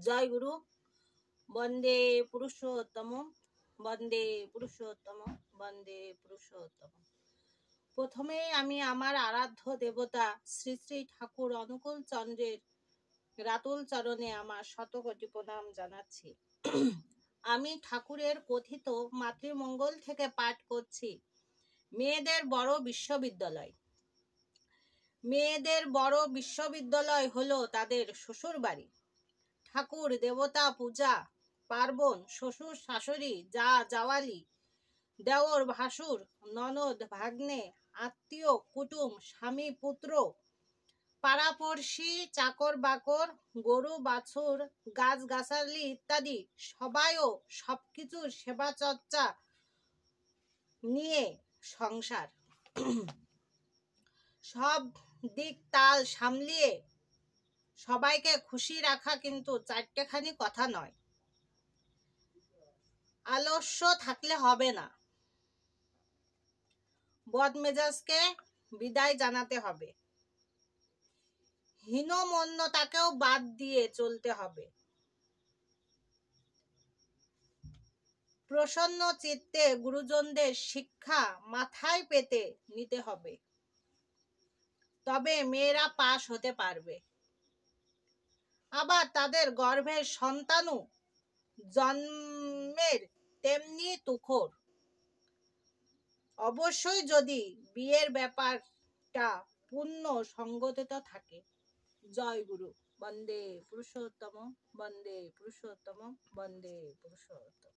জয় গুরু। বন্দে পুরুষোত্তম, বন্দে পুরুষোত্তম, বন্দে পুরুষোত্তম। প্রথমে আমি আমার আরাধ্য দেবতা শ্রী শ্রী ঠাকুর অনুকূল চন্দ্রের রাতুল চরণে আমার শতকোটি প্রণাম জানাচ্ছি। আমি ঠাকুরের কথিত মাতৃমঙ্গল থেকে পাঠ করছি। মেয়েদের বড় বিশ্ববিদ্যালয়। মেয়েদের বড় বিশ্ববিদ্যালয় হলো তাদের শ্বশুর বাড়ি। ঠাকুর দেবতা পূজা পার্বণ, শ্বশুর শাশুড়ি, যা জাওয়ালি, দেওর ভাসুর, ননদ ভাগ্নে, আত্মীয় কুটুম, স্বামী পুত্র, পাড়াপড়শি, চাকর বাকর, গরু বাছুর, গাছ গাছালি ইত্যাদি সবাইও সবকিছুর সেবা চর্চা নিয়ে সংসার। সব দিক তাল সামলিয়ে সবাইকে খুশি রাখা কিন্তু চারটেখানি কথা নয়। আলস্য থাকলে হবে না। বদমেজাজকে বিদায় জানাতে হবে। হীনমন্যতাকেও বাদ দিয়ে চলতে হবে। প্রসন্ন চিত্তে গুরুজনদের শিক্ষা মাথায় পেতে নিতে হবে। তবে মেয়েরা পাশ হতে পারবে। আবার তাদের গর্ভের সন্তানও জন্মের তেমনি তুখোড়। অবশ্যই যদি বিয়ের ব্যাপারটা পূর্ণ সঙ্গতিত থাকে। জয় গুরু। বন্দে পুরুষোত্তম, বন্দে পুরুষোত্তম, বন্দে পুরুষোত্তম।